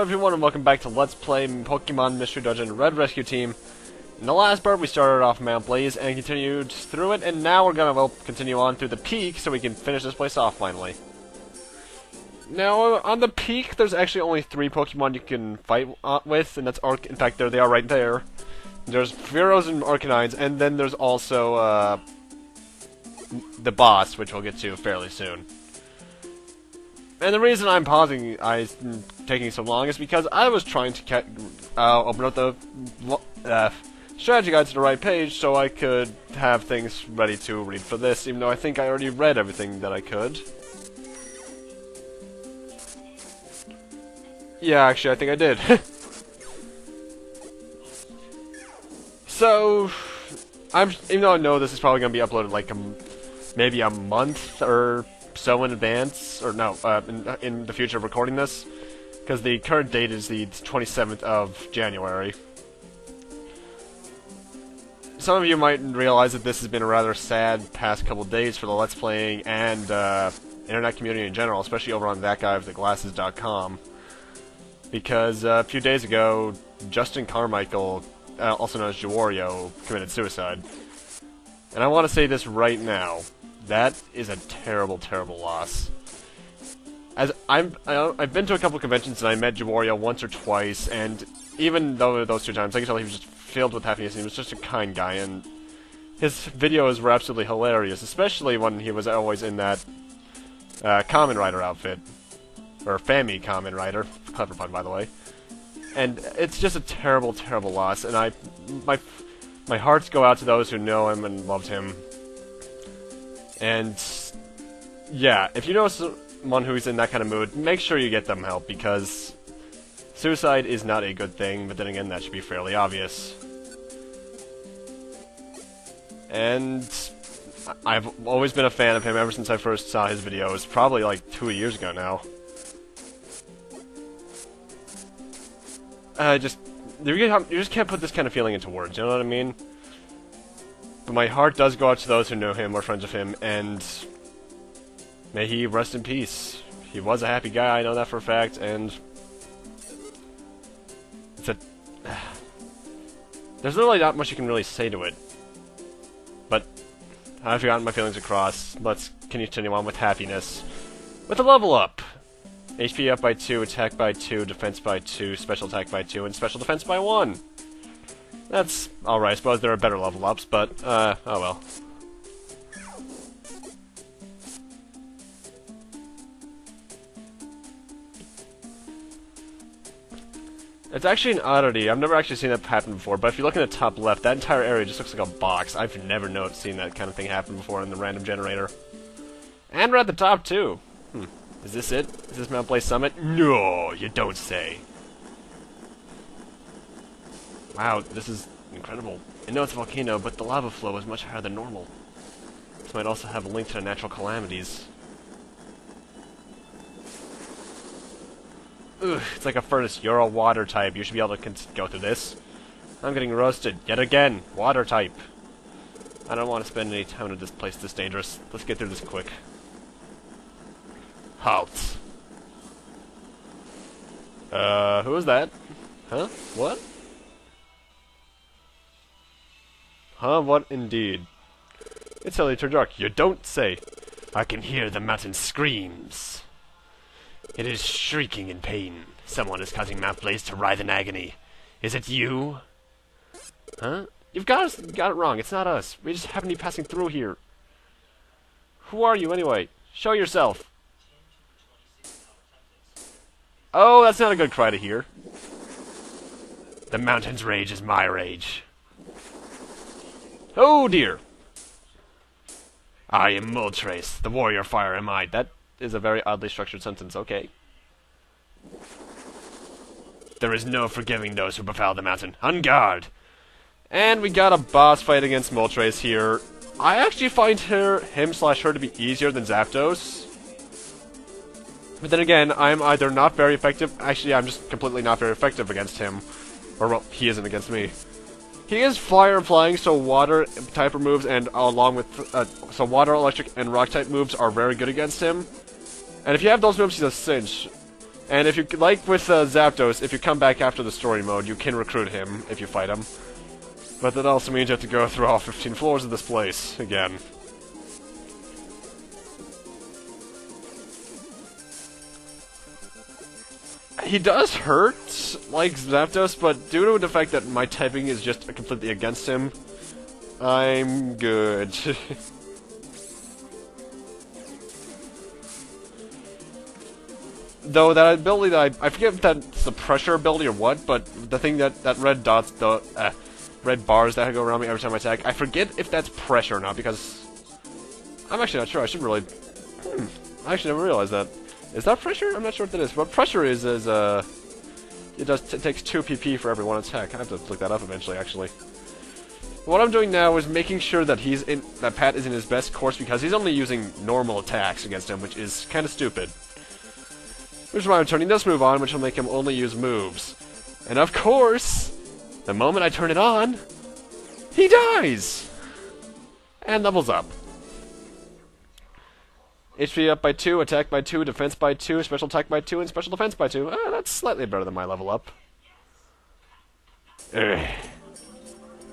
everyone, and welcome back to Let's Play Pokemon Mystery Dungeon Red Rescue Team. In the last part, we started off Mount Blaze and continued through it, and now we're gonna continue on through the peak so we can finish this place off finally. Now, on the peak, there's actually only 3 Pokemon you can fight with, and that's in fact, there they are right there. There's Fearos and Arcanines, and then there's also the boss, which we'll get to fairly soon. And the reason I'm pausing, taking so long, is because I was trying to open up the strategy guide to the right page so I could have things ready to read for this, even though I think I already read everything that I could. Yeah, actually, I think I did. So, even though I know this is probably going to be uploaded like maybe a month or so in advance, or no, in the future of recording this, because the current date is the 27th of January. Some of you might realize that this has been a rather sad past couple days for the Let's Playing and internet community in general, especially over on thatguywiththeglasses.com, because a few days ago, Justin Carmichael, also known as Jawario, committed suicide. And I want to say this right now. That is a terrible, terrible loss. As I've been to a couple conventions and I met Jawario once or twice, and even though those 2 times, I could tell he was just filled with happiness, and he was just a kind guy, and his videos were absolutely hilarious, especially when he was always in that Kamen Rider outfit. Or Fami Kamen Rider. Clever pun, by the way. And it's just a terrible, terrible loss, and my hearts go out to those who know him and loved him. And, yeah, if you know someone who's in that kind of mood, make sure you get them help, because suicide is not a good thing, but then again, that should be fairly obvious. And I've always been a fan of him ever since I first saw his videos, probably like 2 years ago now. You just can't put this kind of feeling into words, you know what I mean? But my heart does go out to those who know him or friends of him, and may he rest in peace. He was a happy guy, I know that for a fact, and there's really not much you can really say to it. But I've gotten my feelings across. Let's continue on with happiness. With a level up. HP up by 2, attack by 2, defense by 2, special attack by 2, and special defense by 1. That's alright. I suppose there are better level ups, but, oh well. It's actually an oddity. I've never actually seen that happen before, but if you look in the top left, that entire area just looks like a box. I've never seen that kind of thing happen before in the random generator. And we're at the top, too. Is this it? Is this Mount Blaze Summit? No, you don't say. Wow, this is incredible. I know it's a volcano, but the lava flow is much higher than normal. This might also have a link to the natural calamities. Ugh, it's like a furnace. You're a water type. You should be able to go through this. I'm getting roasted. Yet again. Water type. I don't want to spend any time in this place this dangerous. Let's get through this quick. Halt. Who is that? Huh? What? Huh? What indeed? It's suddenly turned dark. You don't say. I can hear the mountain screams. It is shrieking in pain. Someone is causing Mount Blaze to writhe in agony. Is it you? Huh? You've got it wrong. It's not us. We just happen to be passing through here. Who are you anyway? Show yourself. Oh, that's not a good cry to hear. The mountain's rage is my rage. Oh dear. I am Moltres, the warrior fire am I. That is a very oddly structured sentence, okay. There is no forgiving those who befoul the mountain. On guard! And we got a boss fight against Moltres here. I actually find him/her to be easier than Zapdos. But then again, I'm either not very effective. Actually, I'm just completely not very effective against him. Or, well, he isn't against me. He is fire and flying, so water type moves, and along with so water, electric, and rock type moves are very good against him. And if you have those moves, he's a cinch. And if you, like with Zapdos, if you come back after the story mode, you can recruit him if you fight him. But that also means you have to go through all 15 floors of this place again. He does hurt, like Zapdos, but due to the fact that my typing is just completely against him, I'm good. Though that ability that I forget if that's the pressure ability or what, but the thing that red dots, red bars that go around me every time I attack, I forget if that's pressure or not, because I'm actually not sure. I should really... I actually never realized that. Is that pressure? I'm not sure what that is. What pressure is it takes 2 PP for every 1 attack. I have to look that up eventually, actually. What I'm doing now is making sure that that Pat is in his best course, because he's only using normal attacks against him, which is kind of stupid. Which is why I'm turning this move on, which will make him only use moves. And of course, the moment I turn it on, he dies! And levels up. HP up by 2, attack by 2, defense by 2, special attack by 2, and special defense by 2. That's slightly better than my level up. Ugh.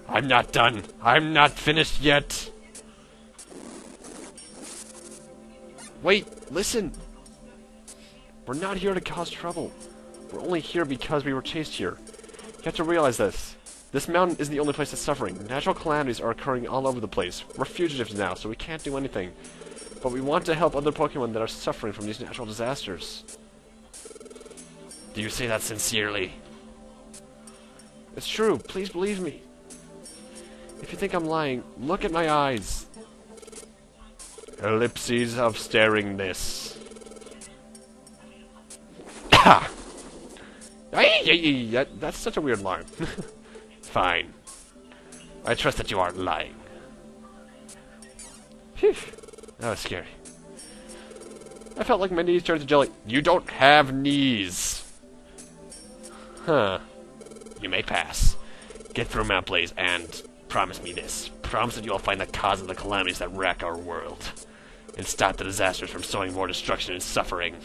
I'm not done. I'm not finished yet. Wait, listen. We're not here to cause trouble. We're only here because we were chased here. You have to realize this. This mountain isn't the only place that's suffering. Natural calamities are occurring all over the place. We're fugitives now, so we can't do anything. But we want to help other Pokemon that are suffering from these natural disasters. Do you say that sincerely? It's true. Please believe me. If you think I'm lying, look at my eyes. Ellipses of staringness. That's such a weird line. Fine. I trust that you aren't lying. Phew. That was scary. I felt like my knees turned to jelly. You don't have knees. Huh. You may pass. Get through Mount Blaze and promise me this. Promise that you will find the cause of the calamities that wreck our world. And stop the disasters from sowing more destruction and suffering.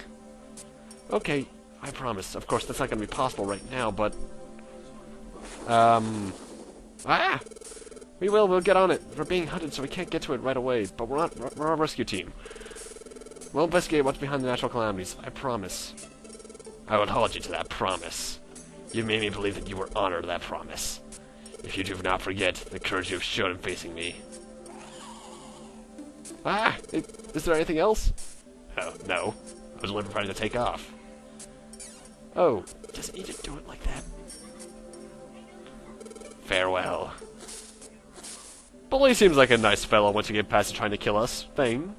Okay, I promise. Of course, that's not going to be possible right now, but... We'll get on it. We're being hunted, so we can't get to it right away, but we're a rescue team. We'll investigate what's behind the natural calamities. I promise. I will hold you to that promise. You made me believe that you were honored to that promise. If you do not forget the courage you have shown in facing me. Is there anything else? Oh, no. I was only preparing to take off. Oh, doesn't need to do it like that. Farewell. Bully seems like a nice fellow once you get past the trying to kill us thing.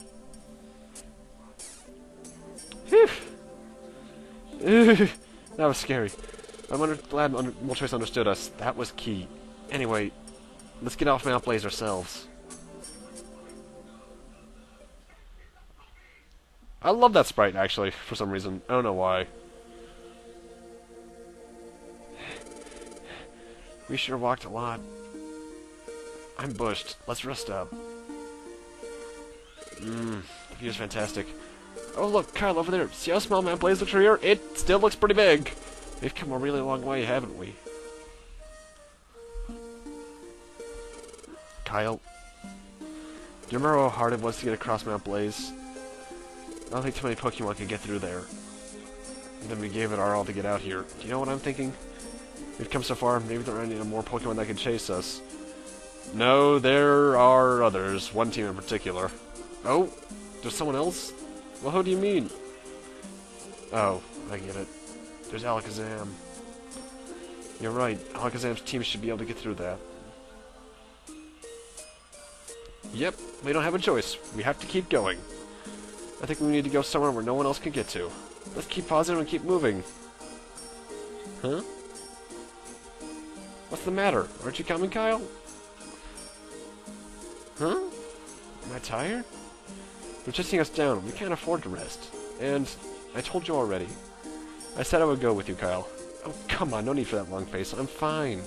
Phew. That was scary. I'm glad Moltres understood us. That was key. Anyway, let's get off Mount Blaze ourselves. I love that sprite, actually, for some reason. I don't know why. We sure walked a lot. I'm bushed. Let's rest up. The view's fantastic. Oh look, Kyle, over there. See how small Mount Blaze looks from here? It still looks pretty big. We've come a really long way, haven't we? Kyle, do you remember how hard it was to get across Mount Blaze? I don't think too many Pokemon could get through there. And then we gave it our all to get out here. Do you know what I'm thinking? We've come so far, maybe there aren't any more Pokemon that can chase us. No, there are others. One team in particular. Oh, there's someone else? Well, who do you mean? Oh, I get it. There's Alakazam. You're right. Alakazam's team should be able to get through that. Yep, we don't have a choice. We have to keep going. I think we need to go somewhere where no one else can get to. Let's keep positive and keep moving. Huh? What's the matter? Aren't you coming, Kyle? Huh? Am I tired? They're chasing us down. We can't afford to rest. And I told you already. I said I would go with you, Kyle. Oh, come on. No need for that long face. I'm fine.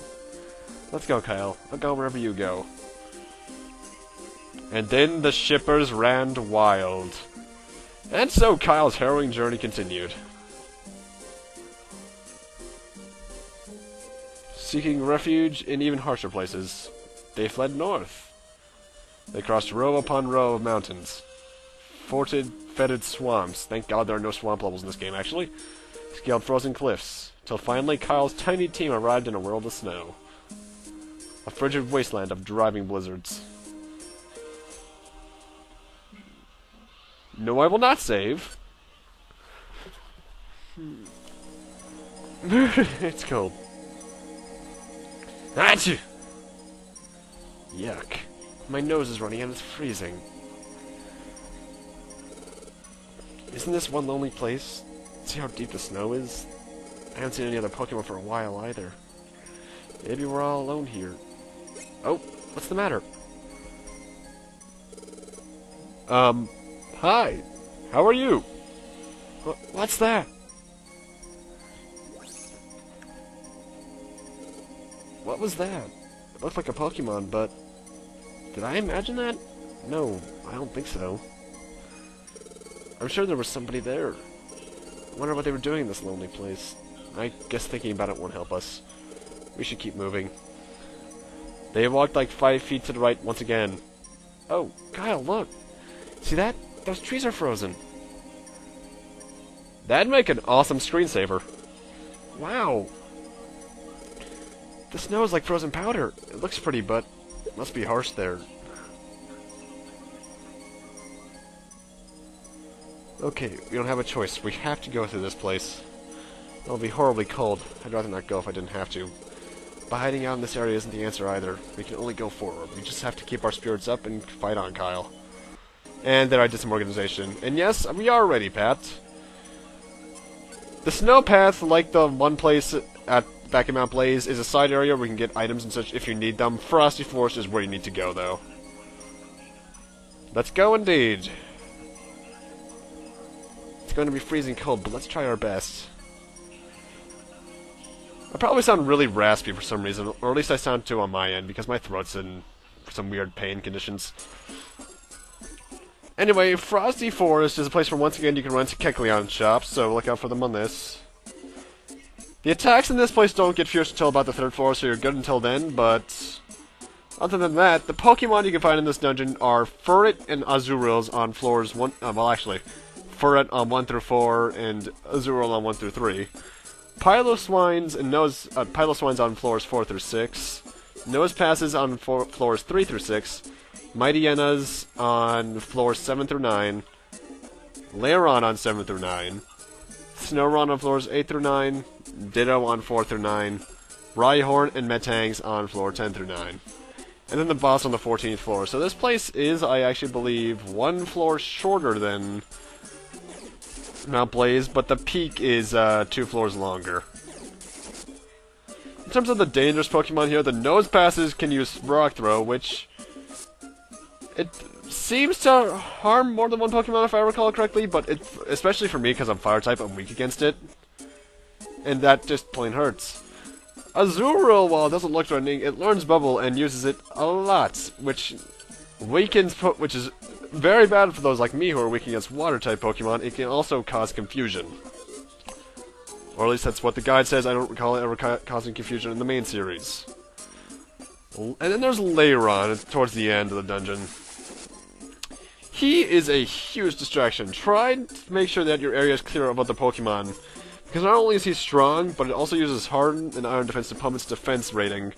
Let's go, Kyle. I'll go wherever you go. And then the shippers ran wild. And so Kyle's harrowing journey continued. seeking refuge in even harsher places. They fled north. They crossed row upon row of mountains. Forted, fetid swamps. Thank God there are no swamp levels in this game, actually. Scaled frozen cliffs. Till finally Kyle's tiny team arrived in a world of snow. A frigid wasteland of driving blizzards. No, I will not save. It's cold. Achoo! Yuck. My nose is running and it's freezing. Isn't this one lonely place? See how deep the snow is? I haven't seen any other Pokemon for a while either. Maybe we're all alone here. Oh, what's the matter? Hi. How are you? What's that? What was that? It looked like a Pokemon, but... Did I imagine that? No, I don't think so. I'm sure there was somebody there. I wonder what they were doing in this lonely place. I guess thinking about it won't help us. We should keep moving. They walked like 5 feet to the right once again. Oh, Kyle, look! See that? Those trees are frozen. That'd make an awesome screensaver. Wow! The snow is like frozen powder. It looks pretty, but it must be harsh there. Okay, we don't have a choice. We have to go through this place. It'll be horribly cold. I'd rather not go if I didn't have to. But hiding out in this area isn't the answer either. We can only go forward. We just have to keep our spirits up and fight on, Kyle. And there I did some organization. And yes, we are ready, Pat. The snow path, like the one place at back in Mount Blaze, is a side area where you can get items and such if you need them. Frosty Forest is where you need to go, though. Let's go, indeed. It's going to be freezing cold, but let's try our best. I probably sound really raspy for some reason, or at least I sound to on my end, because my throat's in some weird pain conditions. Anyway, Frosty Forest is a place where once again you can run to Kecleon shops, so look out for them on this. The attacks in this place don't get fierce until about the 3rd floor, so you're good until then, but... Other than that, the Pokemon you can find in this dungeon are Furret and Azurils on floors 1... well, actually, Furret on 1 through 4, and Azuril on 1 through 3. Piloswines and Piloswines on floors 4 through 6. Nose Passes on floors 3 through 6. Mightyenas on floors 7 through 9. Lairon on 7 through 9. Snorunt on floors 8 through 9. Ditto on 4 through 9. Rhyhorn and Metangs on floor 10 through 9. And then the boss on the 14th floor. So this place is, I actually believe, 1 floor shorter than Mount Blaze, but the peak is 2 floors longer. In terms of the dangerous Pokemon here, the Nose Passes can use Rock Throw, which... it seems to harm more than one Pokemon if I recall correctly, but it, especially for me because I'm Fire-type, I'm weak against it. And that just plain hurts. Azurill, while it doesn't look threatening, it learns Bubble and uses it a lot, which weakens, which is very bad for those like me who are weak against Water-type Pokemon. It can also cause confusion. Or at least that's what the guide says. I don't recall it ever causing confusion in the main series. And then there's Lairon towards the end of the dungeon. He is a huge distraction. Try to make sure that your area is clear of other Pokemon. Because not only is he strong, but it also uses Harden and Iron Defense to pump its defense rating,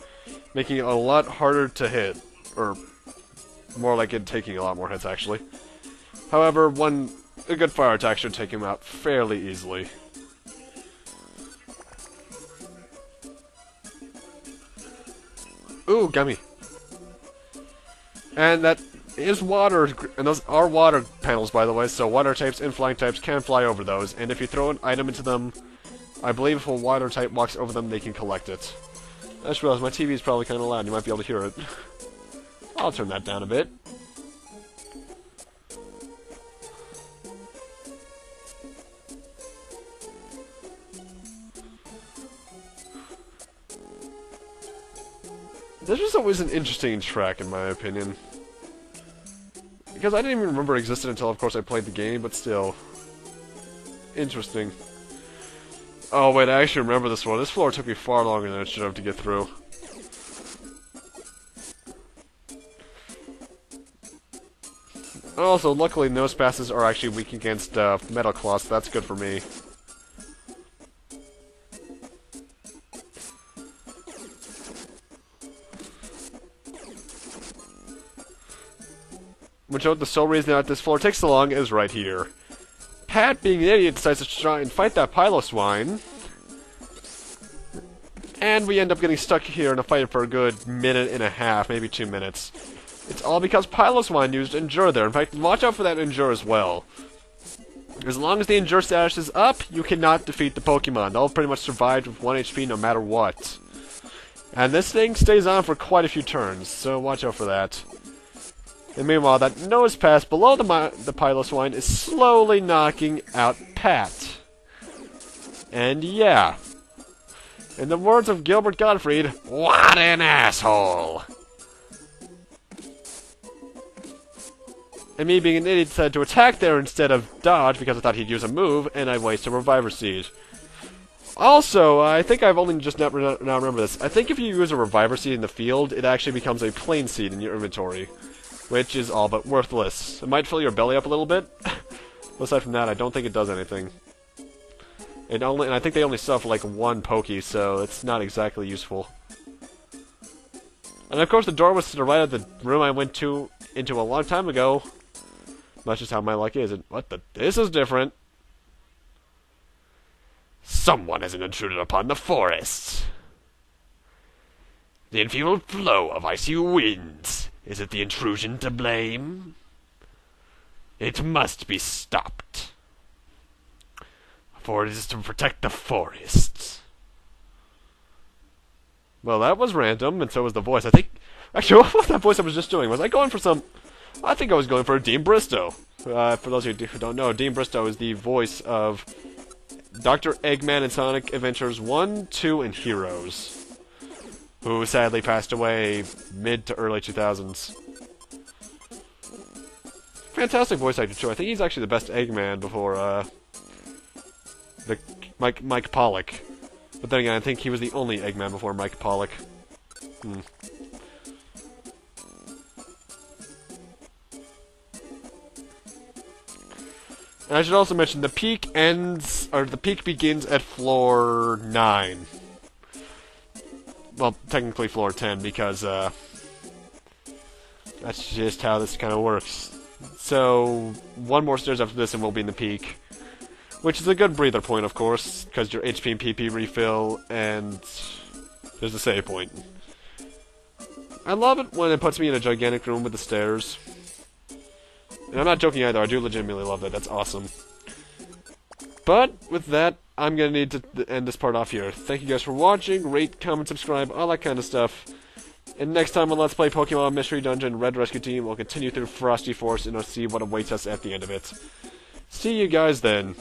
making it a lot harder to hit. Or, more like it taking a lot more hits, actually. However, a good fire attack should take him out fairly easily. Ooh, gummy. And that is water, and those are water panels, by the way, so water types and flying types can fly over those, and if you throw an item into them, I believe if a water type walks over them, they can collect it. I just realized my TV is probably kind of loud, you might be able to hear it. I'll turn that down a bit. This was always an interesting track, in my opinion. Because I didn't even remember it existed until, of course, I played the game, but still. Interesting. Oh wait, I actually remember this floor. This floor took me far longer than it should have to get through. Also, luckily, nose passes are actually weak against metal claws, so that's good for me. Which the sole reason that this floor takes so long is right here. Pat, being an idiot, decides to try and fight that Pylo swine. And we end up getting stuck here in a fight for a good minute and a half, maybe 2 minutes. It's all because Pylo swine used Endure there. In fact, watch out for that Endure as well. As long as the Endure status is up, you cannot defeat the Pokemon. They'll pretty much survive with 1 HP no matter what. And this thing stays on for quite a few turns, so watch out for that. And meanwhile, that nose pass below the Pylo swine is slowly knocking out Pat. And yeah. In the words of Gilbert Gottfried, what an asshole! And me being an idiot decided to attack there instead of dodge because I thought he'd use a move, and I wasted a Reviver Seed. Also, I think I've only just now remember this. I think if you use a Reviver Seed in the field, it actually becomes a plain seed in your inventory. Which is all but worthless. It might fill your belly up a little bit. Aside from that, I don't think it does anything. And I think they only sell for like 1 Poke, so it's not exactly useful. And of course the door was to the right of the room I went into a long time ago. That's just how my luck is. And what the? This is different. Someone has intruded upon the forest. The enfeebled flow of icy winds. Is it the intrusion to blame? It must be stopped. For it is to protect the forests. Well, that was random, and so was the voice. I think... Actually, what was that voice I was just doing? Was I going for some... I think I was going for Dean Bristow. For those of you who don't know, Dean Bristow is the voice of Dr. Eggman in Sonic Adventures 1, 2, and Heroes. Who sadly passed away mid to early 2000s. Fantastic voice actor too. I think he's actually the best Eggman before the Mike Pollock. But then again, I think he was the only Eggman before Mike Pollock. And I should also mention the peak begins at floor 9. Well, technically floor 10, because, that's just how this kind of works. So, 1 more stairs after this and we'll be in the peak. Which is a good breather point, of course, because your HP and PP refill, and there's a save point. I love it when it puts me in a gigantic room with the stairs. And I'm not joking either, I do legitimately love that, that's awesome. But, with that, I'm gonna need to end this part off here. Thank you guys for watching, rate, comment, subscribe, all that kind of stuff. And next time on Let's Play Pokemon Mystery Dungeon Red Rescue Team, we'll continue through Frosty Forest and we'll see what awaits us at the end of it. See you guys then.